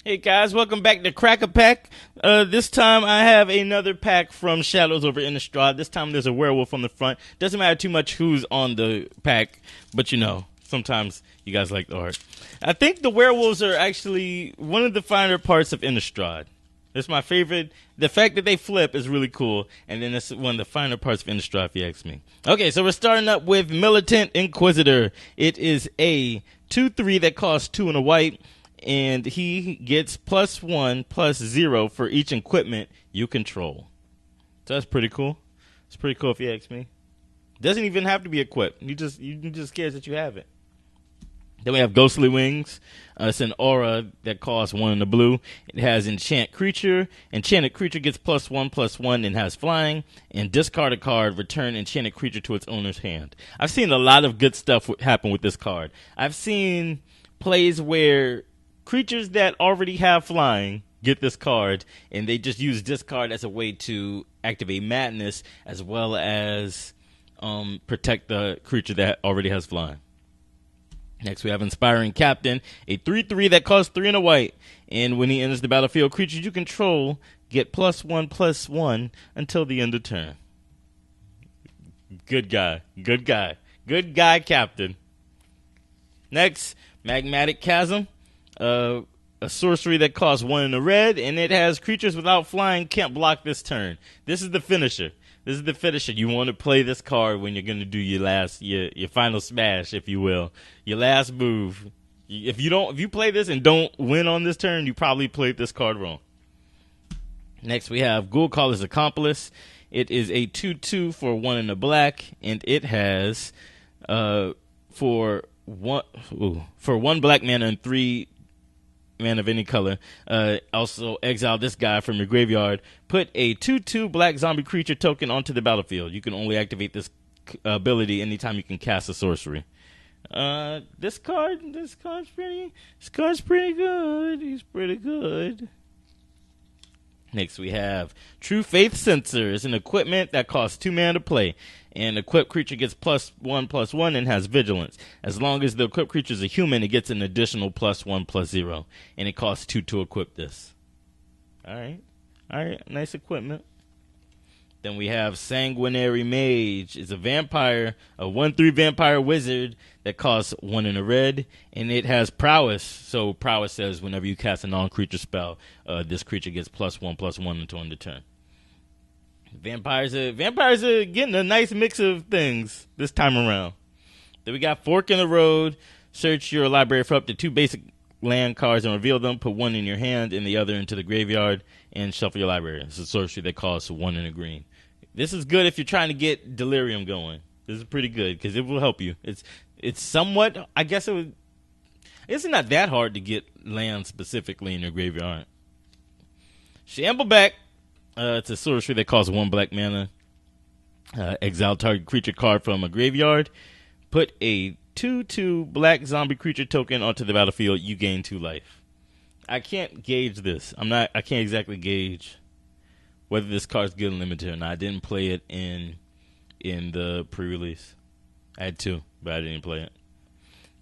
Hey guys, welcome back to Crack a Pack. This time I have another pack from Shadows over Innistrad. This time there's a werewolf on the front. Doesn't matter too much who's on the pack, but you know, sometimes you guys like the art. I think the werewolves are actually one of the finer parts of Innistrad. It's my favorite. The fact that they flip is really cool, and then it's one of the finer parts of Innistrad, if you ask me. Okay, so we're starting up with Militant Inquisitor. It is a 2/3 that costs 2 and a white. And he gets +1/+0 for each equipment you control. So that's pretty cool. It's pretty cool if you ask me. Doesn't even have to be equipped. You just cares that you have it. Then we have Ghostly Wings. It's an aura that costs 1 in the blue. It has Enchant Creature. Enchanted Creature gets +1/+1 and has flying. And discard a card. Return Enchanted Creature to its owner's hand. I've seen a lot of good stuff happen with this card. I've seen plays where creatures that already have flying get this card, and they just use discard as a way to activate madness as well as protect the creature that already has flying. Next, we have Inspiring Captain, a 3/3 that costs 3 and a white. And when he enters the battlefield, creatures you control get +1/+1 until the end of turn. Good guy. Good guy. Good guy, Captain. Next, Magmatic Chasm. A sorcery that costs 1 in the red, and it has creatures without flying can't block this turn. This is the finisher. This is the finisher. You want to play this card when you're going to do your final smash, if you will, your last move. If you play this and don't win on this turn, you probably played this card wrong. Next, we have Ghoulcaller's Accomplice. It is a 2/2 for 1 in the black, and it has for one black mana and 3 mana of any color. Also exile this guy from your graveyard. Put a 2/2 black zombie creature token onto the battlefield. You can only activate this ability anytime you can cast a sorcery. This card's pretty good. He's pretty good. Next, we have True Faith Sensor. It's an equipment that costs 2 mana to play. An equipped creature gets +1/+1 and has vigilance. As long as the equipped creature is a human, it gets an additional +1/+0. And it costs 2 to equip this. Alright, nice equipment. Then we have Sanguinary Mage. It's a vampire, a 1/3 vampire wizard that costs 1 in a red, and it has prowess. So prowess says whenever you cast a non-creature spell, this creature gets +1/+1 until end of turn. Vampires are getting a nice mix of things this time around. Then we got Fork in the Road. Search your library for up to 2 basic land cards and reveal them. Put 1 in your hand and the other into the graveyard and shuffle your library. It's a sorcery that costs 1 in a green. This is good if you're trying to get Delirium going. This is pretty good because it will help you. It's somewhat, I guess it's not that hard to get land specifically in your graveyard. Shambleback. It's a sorcery that costs 1 black mana. Exile target creature card from a graveyard. Put a 2/2 black zombie creature token onto the battlefield. You gain 2 life. I can't gauge this. I can't exactly gauge whether this card's good and limited or not. I didn't play it in the pre-release. I had 2, but I didn't play it.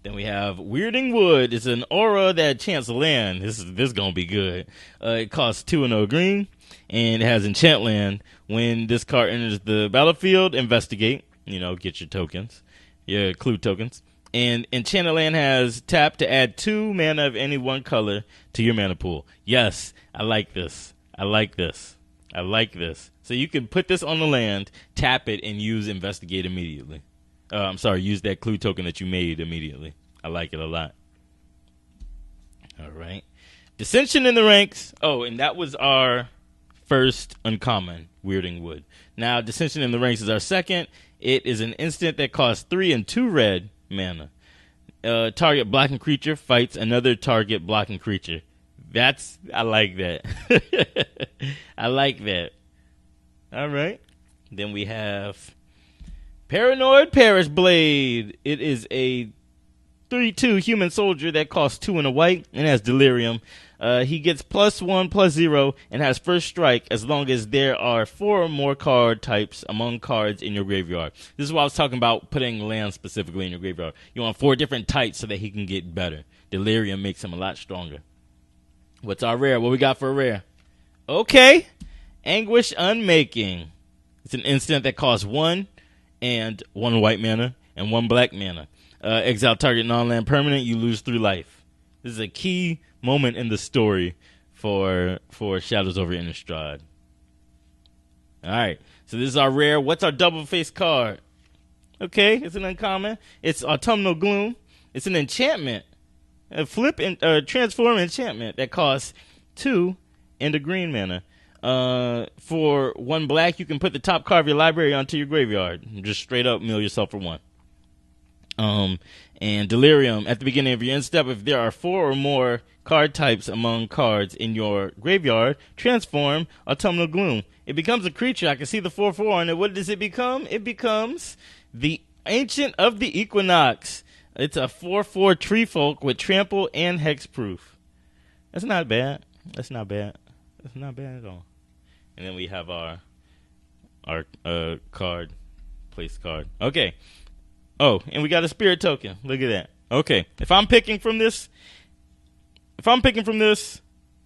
Then we have Weirding Wood. It's an aura that enchants land. This is gonna be good. It costs 2 and 0 green, and it has enchant land. When this card enters the battlefield, investigate. Get your tokens, your clue tokens. And enchanted land has tap to add 2 mana of any one color to your mana pool. Yes, I like this. So you can put this on the land, tap it, and use investigate immediately. Use that clue token that you made immediately. I like it a lot. All right. Dissension in the ranks. Oh, and that was our first uncommon, Weirding Wood. Now, Dissension in the ranks is our second. It is an instant that costs 3 and 2 red mana. Target blocking creature fights another target blocking creature. I like that. I like that. All right. Then we have Paranoid Parish Blade. It is a 3/2 human soldier that costs 2 and a white and has delirium. He gets +1/+0 and has first strike as long as there are 4 or more card types among cards in your graveyard. This is why I was talking about putting land specifically in your graveyard. You want 4 different types so that he can get better. Delirium makes him a lot stronger. What's our rare? What we got for a rare? Okay. Anguish Unmaking. It's an instant that costs 1 and 1 white mana and 1 black mana. Exile target non-land permanent. You lose 3 life. This is a key moment in the story for Shadows over Innistrad. All right. So this is our rare. What's our double face card? Okay, it's an uncommon. It's Autumnal Gloom. It's an enchantment. A flip and transform enchantment that costs 2 and a green mana. For 1 black, you can put the top card of your library onto your graveyard. Just straight up mill yourself for 1. And Delirium, at the beginning of your end step, if there are 4 or more card types among cards in your graveyard, transform Autumnal Gloom. It becomes a creature. I can see the 4/4 on it. What does it become? It becomes the Ancient of the Equinox. It's a 4/4 tree folk with trample and hexproof. That's not bad. That's not bad. That's not bad at all. And then we have our card, place card. Okay. Oh, and we got a spirit token. Look at that. Okay. If I'm picking from this,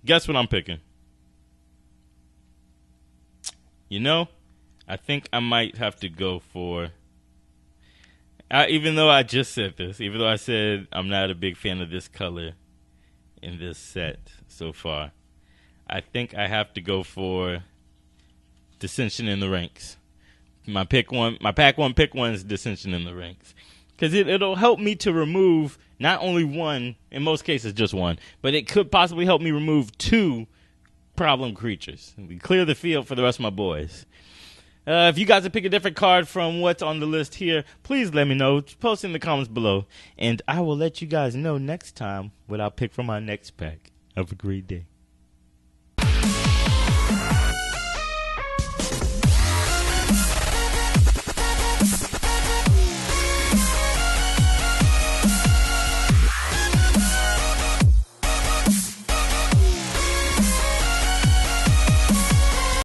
guess what I'm picking? You know, I think I might have to go for, even though I just said this, even though I said I'm not a big fan of this color in this set so far, I think I have to go for Dissension in the Ranks. My pack one pick one is Dissension in the Ranks. Because it'll help me to remove not only 1, in most cases just 1, but it could possibly help me remove 2 problem creatures. We clear the field for the rest of my boys. If you guys would pick a different card from what's on the list here, please let me know. Post in the comments below. And I will let you guys know next time what I'll pick from my next pack. Have a great day.